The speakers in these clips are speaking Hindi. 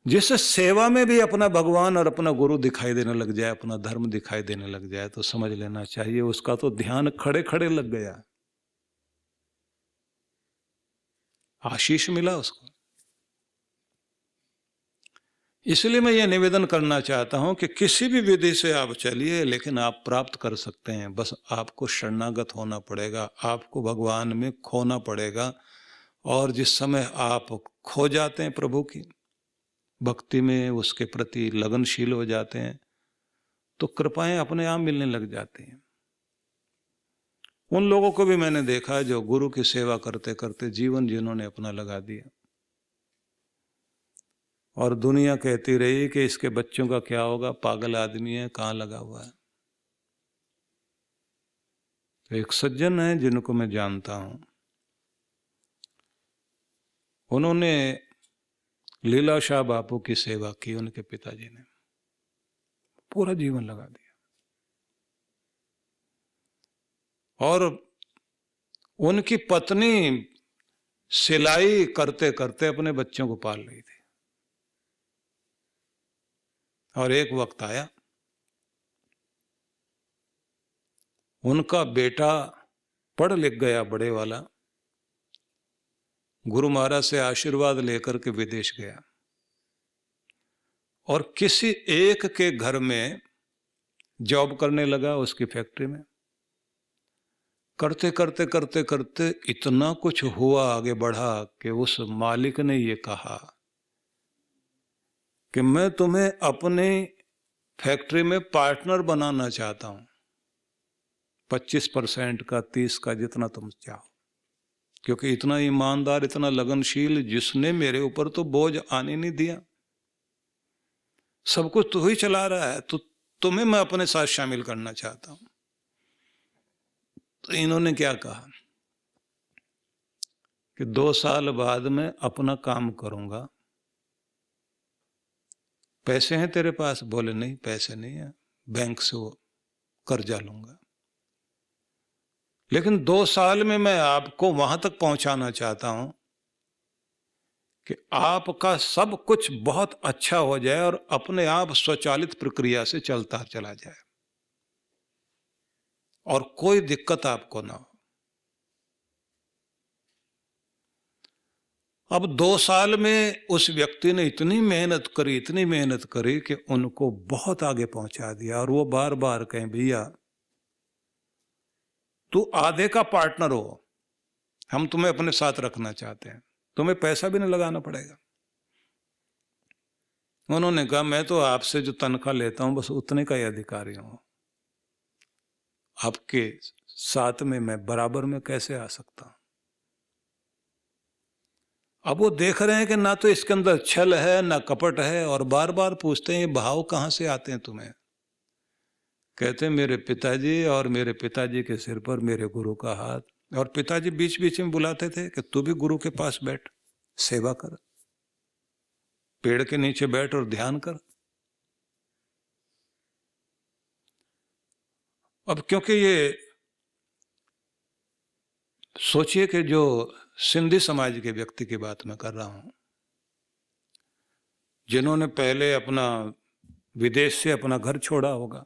जिस सेवा में भी अपना भगवान और अपना गुरु दिखाई देने लग जाए, अपना धर्म दिखाई देने लग जाए, तो समझ लेना चाहिए उसका तो ध्यान खड़े खड़े लग गया, आशीष मिला उसको। इसलिए मैं ये निवेदन करना चाहता हूं कि किसी भी विधि से आप चलिए, लेकिन आप प्राप्त कर सकते हैं। बस आपको शरणागत होना पड़ेगा, आपको भगवान में खोना पड़ेगा। और जिस समय आप खो जाते हैं प्रभु की भक्ति में, उसके प्रति लगनशील हो जाते हैं, तो कृपाएं अपने आप मिलने लग जाती हैं। उन लोगों को भी मैंने देखा जो गुरु की सेवा करते करते जीवन जिन्होंने अपना लगा दिया, और दुनिया कहती रही कि इसके बच्चों का क्या होगा, पागल आदमी है, कहाँ लगा हुआ है। तो एक सज्जन है जिनको मैं जानता हूं, उन्होंने लीलाशाह बापू की सेवा की, उनके पिताजी ने पूरा जीवन लगा दिया, और उनकी पत्नी सिलाई करते करते अपने बच्चों को पाल रही थी। और एक वक्त आया, उनका बेटा पढ़ लिख गया, बड़े वाला, गुरु महाराज से आशीर्वाद लेकर के विदेश गया, और किसी एक के घर में जॉब करने लगा, उसकी फैक्ट्री में। करते करते करते करते इतना कुछ हुआ, आगे बढ़ा कि उस मालिक ने ये कहा कि मैं तुम्हें अपने फैक्ट्री में पार्टनर बनाना चाहता हूं, 25% का, 30 का, जितना तुम चाहो, क्योंकि इतना ईमानदार, इतना लगनशील, जिसने मेरे ऊपर तो बोझ आने नहीं दिया, सब कुछ तू ही चला रहा है, तो तुम्हें मैं अपने साथ शामिल करना चाहता हूं। तो इन्होंने क्या कहा कि 2 साल बाद मैं अपना काम करूंगा, पैसे हैं तेरे पास? बोले नहीं, पैसे नहीं है, बैंक से वो कर्जा लूंगा, लेकिन 2 साल में मैं आपको वहां तक पहुंचाना चाहता हूं कि आपका सब कुछ बहुत अच्छा हो जाए और अपने आप स्वचालित प्रक्रिया से चलता चला जाए, और कोई दिक्कत आपको ना हो। अब 2 साल में उस व्यक्ति ने इतनी मेहनत करी, इतनी मेहनत करी कि उनको बहुत आगे पहुंचा दिया। और वो बार बार कहें, भैया तू आधे का पार्टनर हो, हम तुम्हें अपने साथ रखना चाहते हैं, तुम्हें पैसा भी नहीं लगाना पड़ेगा। उन्होंने कहा, मैं तो आपसे जो तनख्वाह लेता हूं बस उतने का ही अधिकारी हूं, आपके साथ में मैं बराबर में कैसे आ सकता हूं। अब वो देख रहे हैं कि ना तो इसके अंदर छल है, ना कपट है, और बार बार पूछते हैं, ये भाव कहां से आते हैं तुम्हें? कहते हैं, मेरे पिताजी, और मेरे पिताजी के सिर पर मेरे गुरु का हाथ। और पिताजी बीच बीच में बुलाते थे कि तू भी गुरु के पास बैठ, सेवा कर, पेड़ के नीचे बैठ और ध्यान कर। अब क्योंकि ये सोचिए कि जो सिंधी समाज के व्यक्ति की बात मैं कर रहा हूं, जिन्होंने पहले अपना विदेश से अपना घर छोड़ा होगा,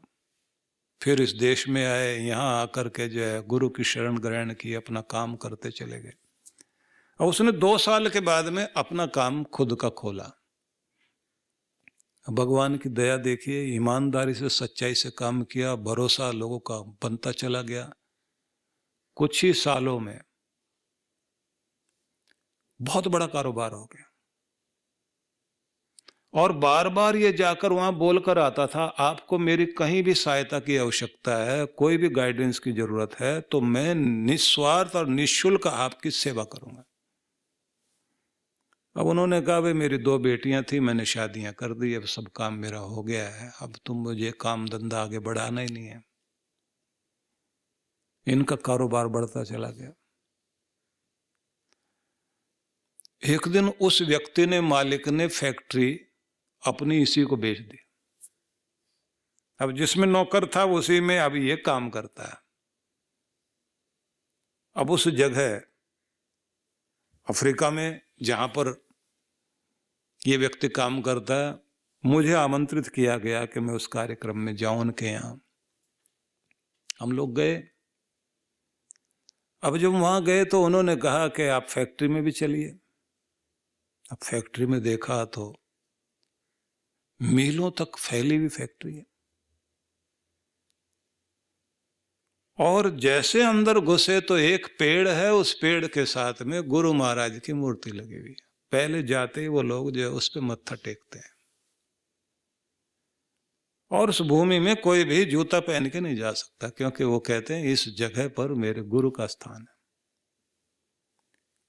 फिर इस देश में आए, यहाँ आकर के जो है गुरु की शरण ग्रहण की, अपना काम करते चले गए। और उसने 2 साल के बाद में अपना काम खुद का खोला। भगवान की दया देखिए, ईमानदारी से, सच्चाई से काम किया, भरोसा लोगों का बनता चला गया। कुछ ही सालों में बहुत बड़ा कारोबार हो गया। और बार बार ये जाकर वहां बोलकर आता था, आपको मेरी कहीं भी सहायता की आवश्यकता है, कोई भी गाइडेंस की जरूरत है, तो मैं निस्वार्थ और निःशुल्क आपकी सेवा करूंगा। अब उन्होंने कहा, भाई मेरी 2 बेटियां थी, मैंने शादियां कर दी, अब सब काम मेरा हो गया है, अब तुम मुझे काम धंधा आगे बढ़ाना ही नहीं है। इनका कारोबार बढ़ता चला गया। एक दिन उस व्यक्ति ने, मालिक ने, फैक्ट्री अपनी इसी को बेच दी। अब जिसमें नौकर था उसी में अब ये काम करता है। अब उस जगह अफ्रीका में, जहां पर ये व्यक्ति काम करता है, मुझे आमंत्रित किया गया कि मैं उस कार्यक्रम में जाऊं उनके यहाँ। हम लोग गए। अब जब वहां गए तो उन्होंने कहा कि आप फैक्ट्री में भी चलिए। अब फैक्ट्री में देखा तो मीलों तक फैली हुई फैक्ट्री है, और जैसे अंदर घुसे तो एक पेड़ है, उस पेड़ के साथ में गुरु महाराज की मूर्ति लगी हुई है। पहले जाते ही वो लोग जो है उस पे मत्था टेकते हैं, और उस भूमि में कोई भी जूता पहन के नहीं जा सकता, क्योंकि वो कहते हैं इस जगह पर मेरे गुरु का स्थान है।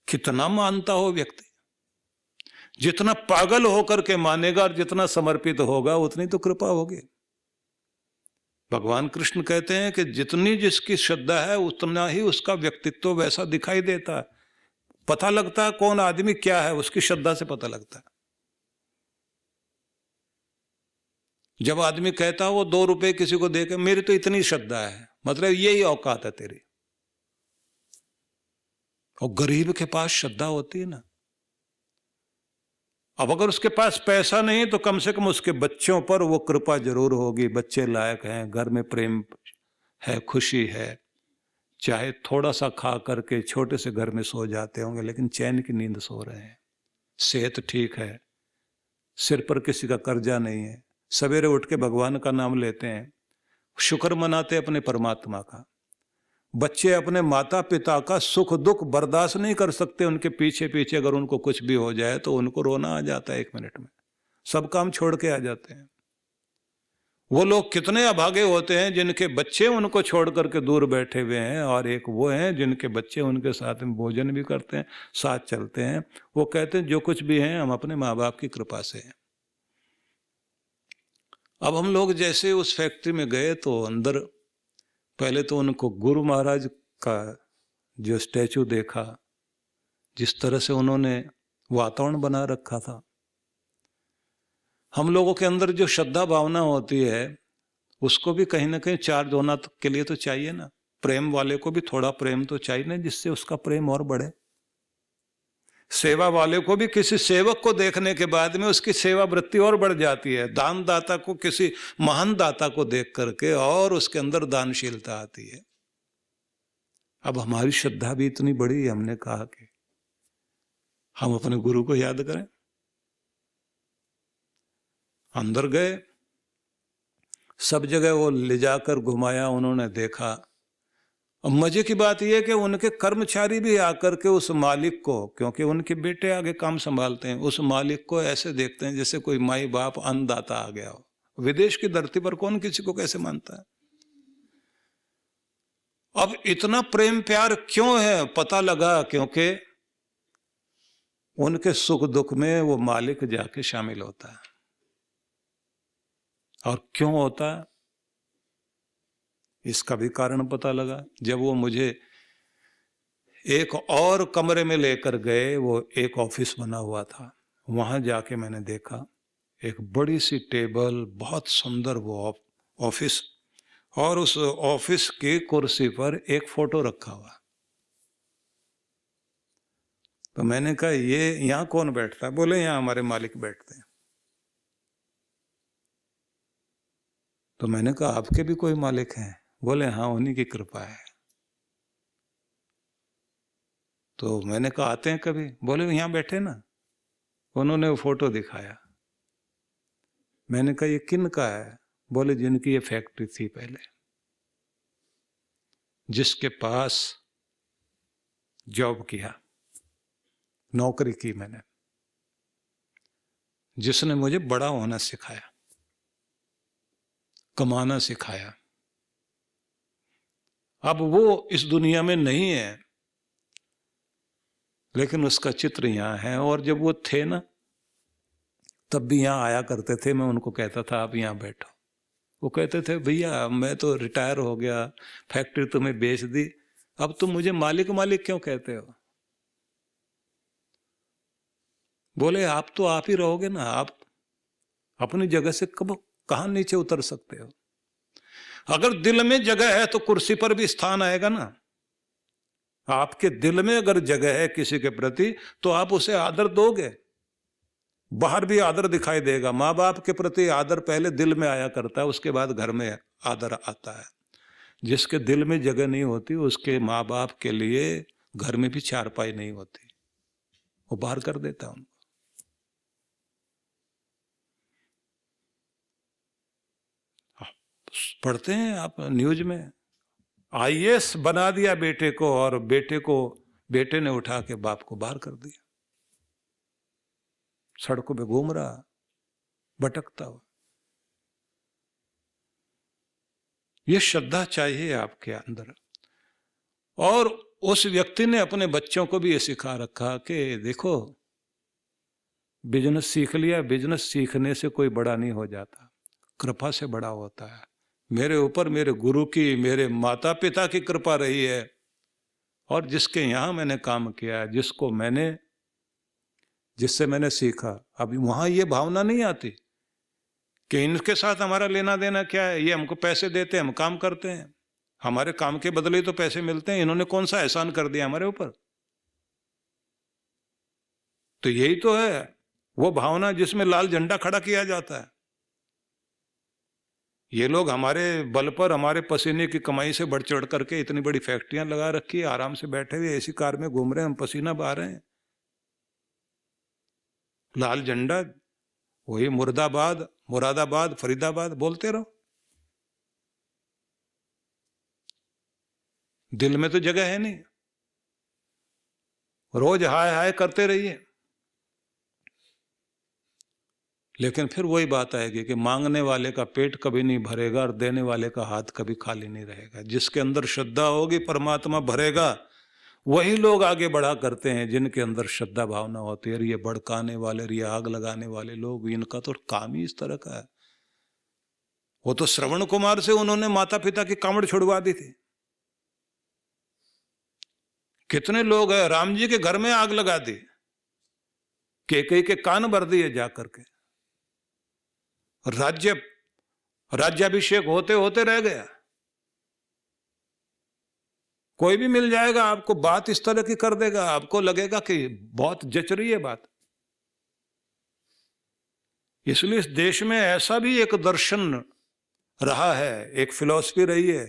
कितना मानता हो व्यक्ति, जितना पागल होकर के मानेगा और जितना समर्पित होगा उतनी तो कृपा होगी। भगवान कृष्ण कहते हैं कि जितनी जिसकी श्रद्धा है उतना ही उसका व्यक्तित्व वैसा दिखाई देता है। पता लगता है कौन आदमी क्या है, उसकी श्रद्धा से पता लगता है। जब आदमी कहता है वो 2 रुपए किसी को देके, मेरी तो इतनी श्रद्धा है, मतलब यही औकात है तेरी। और गरीब के पास श्रद्धा होती है ना। अब अगर उसके पास पैसा नहीं तो कम से कम उसके बच्चों पर वो कृपा जरूर होगी। बच्चे लायक हैं, घर में प्रेम है, खुशी है, चाहे थोड़ा सा खा करके छोटे से घर में सो जाते होंगे लेकिन चैन की नींद सो रहे हैं, सेहत ठीक है, सिर पर किसी का कर्जा नहीं है, सवेरे उठ के भगवान का नाम लेते हैं, शुक्र मनाते अपने परमात्मा का। बच्चे अपने माता पिता का सुख दुख बर्दाश्त नहीं कर सकते, उनके पीछे पीछे अगर उनको कुछ भी हो जाए तो उनको रोना आ जाता है 1 मिनट में, सब काम छोड़ के आ जाते हैं। वो लोग कितने अभागे होते हैं जिनके बच्चे उनको छोड़ करके दूर बैठे हुए हैं, और एक वो हैं जिनके बच्चे उनके साथ में भोजन भी करते हैं, साथ चलते हैं। वो कहते हैं जो कुछ भी हैं हम अपने माँ बाप की कृपा से हैं। अब हम लोग जैसे उस फैक्ट्री में गए तो अंदर पहले तो उनको गुरु महाराज का जो स्टैचू देखा, जिस तरह से उन्होंने वातावरण बना रखा था। हम लोगों के अंदर जो श्रद्धा भावना होती है उसको भी कहीं ना कहीं चार्ज होना के लिए तो चाहिए ना। प्रेम वाले को भी थोड़ा प्रेम तो चाहिए ना, जिससे उसका प्रेम और बढ़े। सेवा वाले को भी किसी सेवक को देखने के बाद में उसकी सेवा वृत्ति और बढ़ जाती है। दान दाता को, किसी महान दाता को देख करके और उसके अंदर दानशीलता आती है। अब हमारी श्रद्धा भी इतनी बड़ी, हमने कहा कि हम अपने गुरु को याद करें। अंदर गए, सब जगह वो ले जाकर घुमाया, उन्होंने देखा। अब मजे की बात यह है कि उनके कर्मचारी भी आकर के उस मालिक को, क्योंकि उनके बेटे आगे काम संभालते हैं, उस मालिक को ऐसे देखते हैं जैसे कोई माई बाप अन्नदाता आ गया हो। विदेश की धरती पर कौन किसी को कैसे मानता है। अब इतना प्रेम प्यार क्यों है, पता लगा क्योंकि उनके सुख दुख में वो मालिक जाके शामिल होता है। और क्यों होता है इसका भी कारण पता लगा जब वो मुझे एक और कमरे में लेकर गए। वो एक ऑफिस बना हुआ था, वहां जाके मैंने देखा एक बड़ी सी टेबल, बहुत सुंदर वो ऑफिस, और उस ऑफिस की कुर्सी पर एक फोटो रखा हुआ। तो मैंने कहा ये यहां कौन बैठता है? बोले यहां हमारे मालिक बैठते हैं। तो मैंने कहा आपके भी कोई मालिक हैं? बोले हाँ, उन्हीं की कृपा है। तो मैंने कहा आते हैं कभी? बोले यहां बैठे ना। उन्होंने वो फोटो दिखाया। मैंने कहा ये किन का है? बोले जिनकी ये फैक्ट्री थी पहले, जिसके पास जॉब किया, नौकरी की मैंने, जिसने मुझे बड़ा होना सिखाया, कमाना सिखाया। अब वो इस दुनिया में नहीं है, लेकिन उसका चित्र यहाँ है। और जब वो थे ना, तब भी यहाँ आया करते थे। मैं उनको कहता था आप यहाँ बैठो। वो कहते थे भैया मैं तो रिटायर हो गया, फैक्ट्री तुम्हें बेच दी, अब तुम मुझे मालिक मालिक क्यों कहते हो? बोले आप तो आप ही रहोगे ना, आप अपनी जगह से कब कहां नीचे उतर सकते हो? अगर दिल में जगह है तो कुर्सी पर भी स्थान आएगा ना। आपके दिल में अगर जगह है किसी के प्रति तो आप उसे आदर दोगे। बाहर भी आदर दिखाई देगा। माँ बाप के प्रति आदर पहले दिल में आया करता है, उसके बाद घर में आदर आता है। जिसके दिल में जगह नहीं होती उसके माँ बाप के लिए घर में भी चारपाई नहीं होती, वो बाहर कर देता है उनको। पढ़ते हैं आप न्यूज में, आईएएस बना दिया बेटे को और बेटे ने उठा के बाप को बाहर कर दिया, सड़कों पे घूम रहा भटकता हुआ। ये श्रद्धा चाहिए आपके अंदर। और उस व्यक्ति ने अपने बच्चों को भी ये सिखा रखा कि देखो, बिजनेस सीख लिया, बिजनेस सीखने से कोई बड़ा नहीं हो जाता, कृपा से बड़ा होता है। मेरे ऊपर मेरे गुरु की, मेरे माता पिता की कृपा रही है, और जिसके यहाँ मैंने काम किया, जिससे मैंने सीखा, अभी वहां ये भावना नहीं आती कि इनके साथ हमारा लेना देना क्या है, ये हमको पैसे देते हैं, हम काम करते हैं, हमारे काम के बदले तो पैसे मिलते हैं, इन्होंने कौन सा एहसान कर दिया हमारे ऊपर। तो यही तो है वो भावना जिसमें लाल झंडा खड़ा किया जाता है। ये लोग हमारे बल पर, हमारे पसीने की कमाई से बढ़ चढ़ करके इतनी बड़ी फैक्ट्रियां लगा रखी है, आराम से बैठे हुए ऐसी कार में घूम रहे हैं, हम पसीना बहा रहे हैं। लाल झंडा वही मुरादाबाद फरीदाबाद बोलते रहो, दिल में तो जगह है नहीं, रोज हाय हाय करते रहिए। लेकिन फिर वही बात आएगी कि मांगने वाले का पेट कभी नहीं भरेगा और देने वाले का हाथ कभी खाली नहीं रहेगा। जिसके अंदर श्रद्धा होगी परमात्मा भरेगा। वही लोग आगे बढ़ा करते हैं जिनके अंदर श्रद्धा भावना होती है। ये भड़काने वाले, ये आग लगाने वाले लोग, इनका तो काम ही इस तरह का है। वो तो श्रवण कुमार से उन्होंने माता पिता की कामड़ छुड़वा दी थी। कितने लोग हैं, राम जी के घर में आग लगा दी, कैकेयी के कान भर दिए जाकर के, राज्याभिषेक होते होते रह गया। कोई भी मिल जाएगा आपको, बात इस तरह की कर देगा, आपको लगेगा कि बहुत जच रही है बात। इसलिए इस देश में ऐसा भी एक दर्शन रहा है, एक फिलॉसफी रही है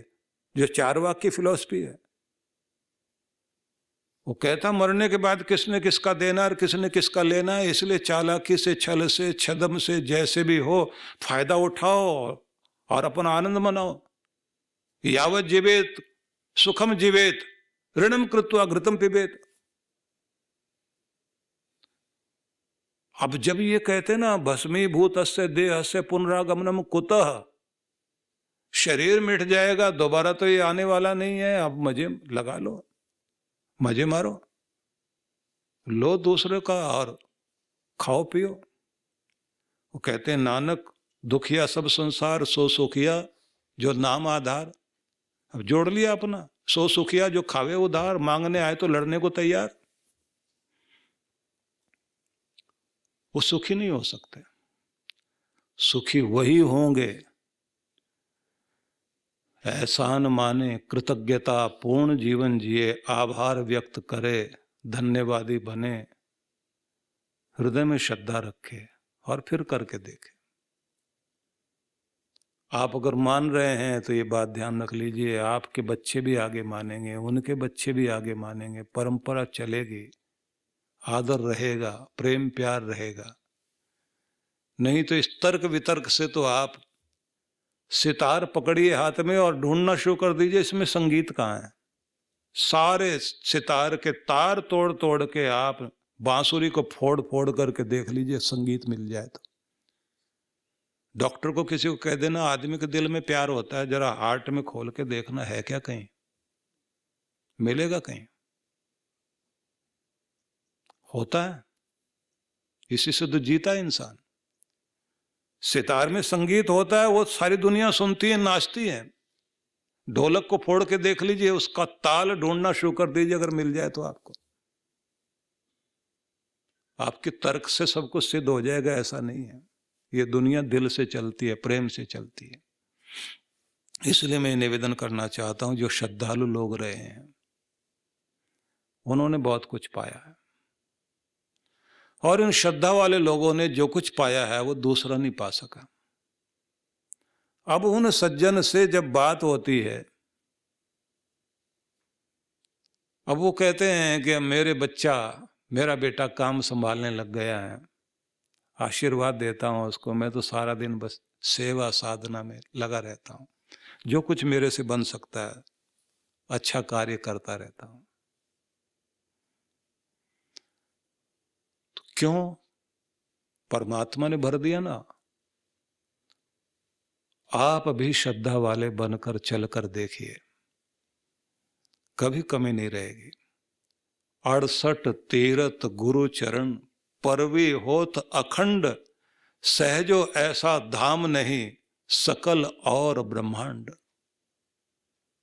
जो चारवाक की फिलॉसफी है। वो कहता मरने के बाद किसने किसका देना और किसने किसका लेना है, इसलिए चालाकी से, छल से, छदम से, जैसे भी हो फायदा उठाओ और अपना आनंद मनाओ। यावत जीवेत सुखम जीवेत ऋणम कृत्वा घृतम पिबेत। अब जब ये कहते ना भस्मीभूत अस्य देह से पुनरागमनम कुतः, शरीर मिट जाएगा दोबारा तो ये आने वाला नहीं है, अब मजे लगा लो, मजे मारो, लो दूसरे का और खाओ पियो। वो कहते हैं नानक दुखिया सब संसार सो सुखिया जो नाम आधार। अब जोड़ लिया अपना, सो सुखिया जो खावे उधार, मांगने आए तो लड़ने को तैयार। वो सुखी नहीं हो सकते। सुखी वही होंगे एहसान माने, कृतज्ञता पूर्ण जीवन जिए, आभार व्यक्त करे, धन्यवादी बने, हृदय में श्रद्धा रखे और फिर करके देखे। आप अगर मान रहे हैं तो ये बात ध्यान रख लीजिए, आपके बच्चे भी आगे मानेंगे, उनके बच्चे भी आगे मानेंगे, परंपरा चलेगी, आदर रहेगा, प्रेम प्यार रहेगा। नहीं तो इस तर्क वितर्क से तो आप सितार पकड़िए हाथ में और ढूंढना शुरू कर दीजिए इसमें संगीत कहाँ है। सारे सितार के तार तोड़ तोड़ के आप बांसुरी को फोड़ फोड़ करके देख लीजिए, संगीत मिल जाए तो। डॉक्टर को किसी को कह देना आदमी के दिल में प्यार होता है, जरा हार्ट में खोल के देखना है क्या, कहीं मिलेगा, कहीं होता है। इसी से तो जीता है इंसान। सितार में संगीत होता है, वो सारी दुनिया सुनती है, नाचती है। ढोलक को फोड़ के देख लीजिए, उसका ताल ढूंढना शुरू कर दीजिए, अगर मिल जाए तो आपको। आपके तर्क से सब कुछ सिद्ध हो जाएगा ऐसा नहीं है। ये दुनिया दिल से चलती है, प्रेम से चलती है। इसलिए मैं निवेदन करना चाहता हूं, जो श्रद्धालु लोग रहे हैं उन्होंने बहुत कुछ पाया है। और इन श्रद्धा वाले लोगों ने जो कुछ पाया है वो दूसरा नहीं पा सका। अब उन सज्जन से जब बात होती है, अब वो कहते हैं कि मेरा बेटा काम संभालने लग गया है, आशीर्वाद देता हूँ उसको, मैं तो सारा दिन बस सेवा साधना में लगा रहता हूँ, जो कुछ मेरे से बन सकता है अच्छा कार्य करता रहता हूँ। तो क्यों? परमात्मा ने भर दिया ना। आप भी श्रद्धा वाले बनकर चलकर देखिए, कभी कमी नहीं रहेगी। 68 तीरथ गुरु चरण, परवी होत अखंड, सहजो ऐसा धाम नहीं, सकल और ब्रह्मांड।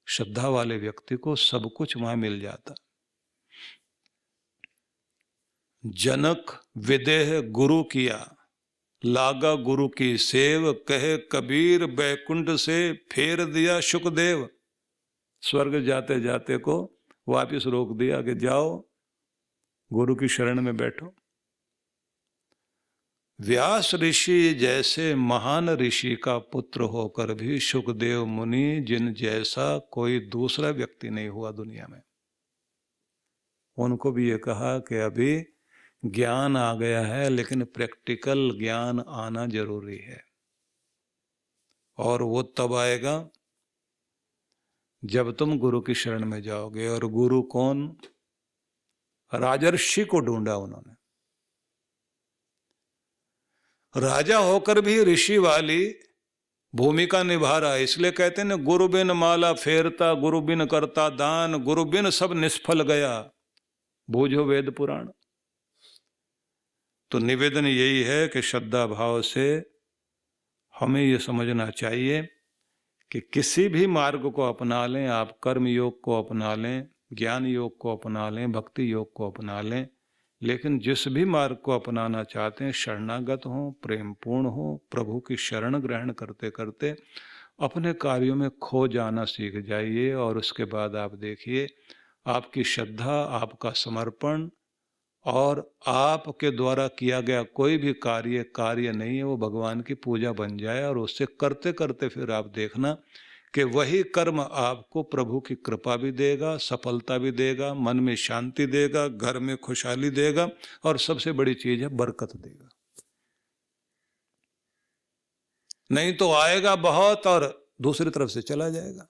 श्रद्धा वाले व्यक्ति को सब कुछ वहां मिल जाता। जनक विदेह गुरु किया, लागा गुरु की सेव, कहे कबीर बैकुंठ से फेर दिया सुखदेव। स्वर्ग जाते जाते को वापिस रोक दिया कि जाओ गुरु की शरण में बैठो। व्यास ऋषि जैसे महान ऋषि का पुत्र होकर भी सुखदेव मुनि जिन जैसा कोई दूसरा व्यक्ति नहीं हुआ दुनिया में। उनको भी ये कहा कि अभी ज्ञान आ गया है, लेकिन प्रैक्टिकल ज्ञान आना जरूरी है, और वो तब आएगा जब तुम गुरु की शरण में जाओगे। और गुरु कौन? राजर्षि को ढूंढा उन्होंने। राजा होकर भी ऋषि वाली भूमिका निभा रहा है, इसलिए कहते हैं ना, गुरु बिन माला फेरता, गुरु बिन करता दान, गुरु बिन सब निष्फल गया, बूझो वेद पुराण। तो निवेदन यही है कि श्रद्धा भाव से हमें ये समझना चाहिए कि किसी भी मार्ग को अपना लें, आप कर्म योग को अपना लें, ज्ञान योग को अपना लें, भक्ति योग को अपना लें, लेकिन जिस भी मार्ग को अपनाना चाहते हैं शरणागत हो, प्रेमपूर्ण हो, प्रभु की शरण ग्रहण करते करते अपने कार्यों में खो जाना सीख जाइए। और उसके बाद आप देखिए, आपकी श्रद्धा, आपका समर्पण और आपके द्वारा किया गया कोई भी कार्य नहीं है, वो भगवान की पूजा बन जाए। और उससे करते करते फिर आप देखना कि वही कर्म आपको प्रभु की कृपा भी देगा, सफलता भी देगा, मन में शांति देगा, घर में खुशहाली देगा, और सबसे बड़ी चीज है बरकत देगा। नहीं तो आएगा बहुत और दूसरी तरफ से चला जाएगा।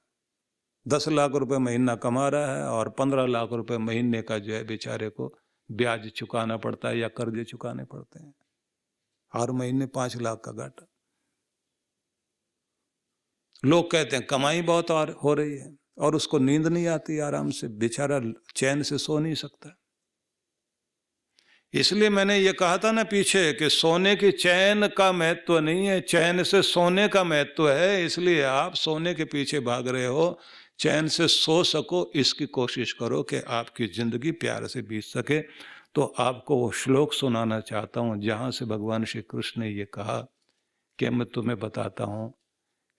10 लाख रुपए महीना कमा रहा है और 15 लाख रुपए महीने का जो है बेचारे को ब्याज चुकाना पड़ता है या कर्जे चुकाने पड़ते हैं, हर महीने 5 लाख का घाटा। लोग कहते हैं कमाई बहुत और हो रही है, और उसको नींद नहीं आती आराम से, बेचारा चैन से सो नहीं सकता। इसलिए मैंने ये कहा था ना पीछे कि सोने की चैन का महत्व नहीं है, चैन से सोने का महत्व है। इसलिए आप सोने के पीछे भाग रहे हो, चैन से सो सको इसकी कोशिश करो कि आपकी जिंदगी प्यार से बीत सके। तो आपको वो श्लोक सुनाना चाहता हूँ जहाँ से भगवान श्री कृष्ण ने ये कहा कि मैं तुम्हें बताता हूँ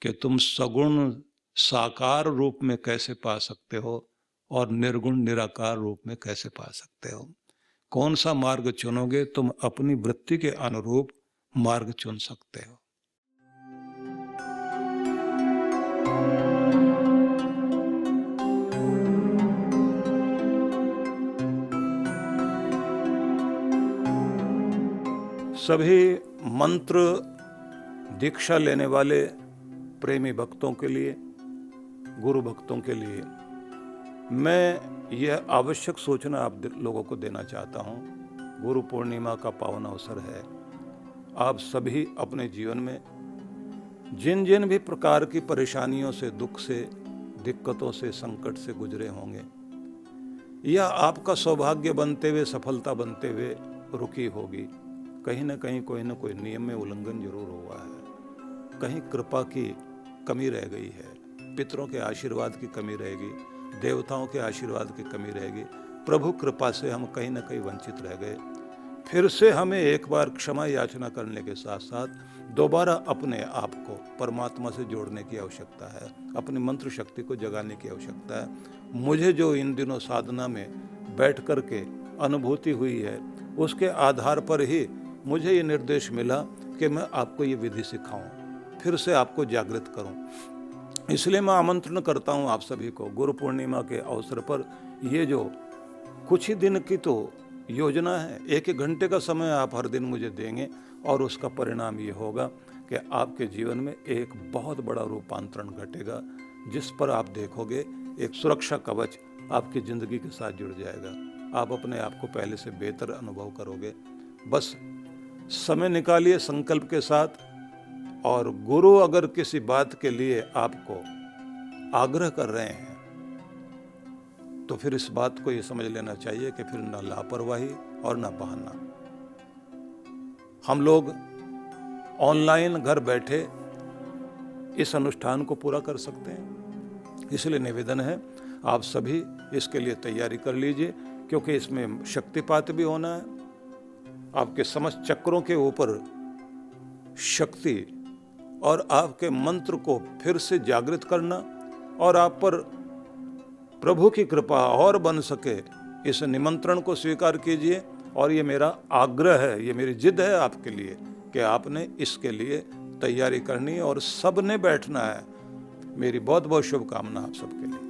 कि तुम सगुण साकार रूप में कैसे पा सकते हो और निर्गुण निराकार रूप में कैसे पा सकते हो। कौन सा मार्ग चुनोगे, तुम अपनी वृत्ति के अनुरूप मार्ग चुन सकते हो। सभी मंत्र दीक्षा लेने वाले प्रेमी भक्तों के लिए, गुरु भक्तों के लिए मैं यह आवश्यक सूचना आप लोगों को देना चाहता हूँ। गुरु पूर्णिमा का पावन अवसर है। आप सभी अपने जीवन में जिन जिन भी प्रकार की परेशानियों से, दुख से, दिक्कतों से, संकट से गुजरे होंगे, यह आपका सौभाग्य बनते हुए, सफलता बनते हुए रुकी होगी। कहीं ना कहीं कोई ना कोई नियम में उल्लंघन जरूर हुआ है, कहीं कृपा की कमी रह गई है, पितरों के आशीर्वाद की कमी रहेगी, देवताओं के आशीर्वाद की कमी रहेगी, प्रभु कृपा से हम कहीं ना कहीं वंचित रह गए। फिर से हमें एक बार क्षमा याचना करने के साथ साथ दोबारा अपने आप को परमात्मा से जोड़ने की आवश्यकता है, अपनी मंत्र शक्ति को जगाने की आवश्यकता है। मुझे जो इन दिनों साधना में बैठ कर के अनुभूति हुई है, उसके आधार पर ही मुझे ये निर्देश मिला कि मैं आपको ये विधि सिखाऊं, फिर से आपको जागृत करूं। इसलिए मैं आमंत्रण करता हूं आप सभी को, गुरु पूर्णिमा के अवसर पर ये जो कुछ ही दिन की तो योजना है, 1-1 घंटे का समय आप हर दिन मुझे देंगे और उसका परिणाम ये होगा कि आपके जीवन में एक बहुत बड़ा रूपांतरण घटेगा, जिस पर आप देखोगे एक सुरक्षा कवच आपकी ज़िंदगी के साथ जुड़ जाएगा। आप अपने आप को पहले से बेहतर अनुभव करोगे। बस समय निकालिए संकल्प के साथ, और गुरु अगर किसी बात के लिए आपको आग्रह कर रहे हैं तो फिर इस बात को ये समझ लेना चाहिए कि फिर ना लापरवाही और ना बहाना। हम लोग ऑनलाइन घर बैठे इस अनुष्ठान को पूरा कर सकते हैं, इसलिए निवेदन है आप सभी इसके लिए तैयारी कर लीजिए, क्योंकि इसमें शक्तिपात भी होना है। आपके समस्त चक्रों के ऊपर शक्ति और आपके मंत्र को फिर से जागृत करना, और आप पर प्रभु की कृपा और बन सके, इस निमंत्रण को स्वीकार कीजिए। और ये मेरा आग्रह है, ये मेरी जिद है आपके लिए कि आपने इसके लिए तैयारी करनी है और सबने बैठना है। मेरी बहुत बहुत शुभकामना आप सबके लिए।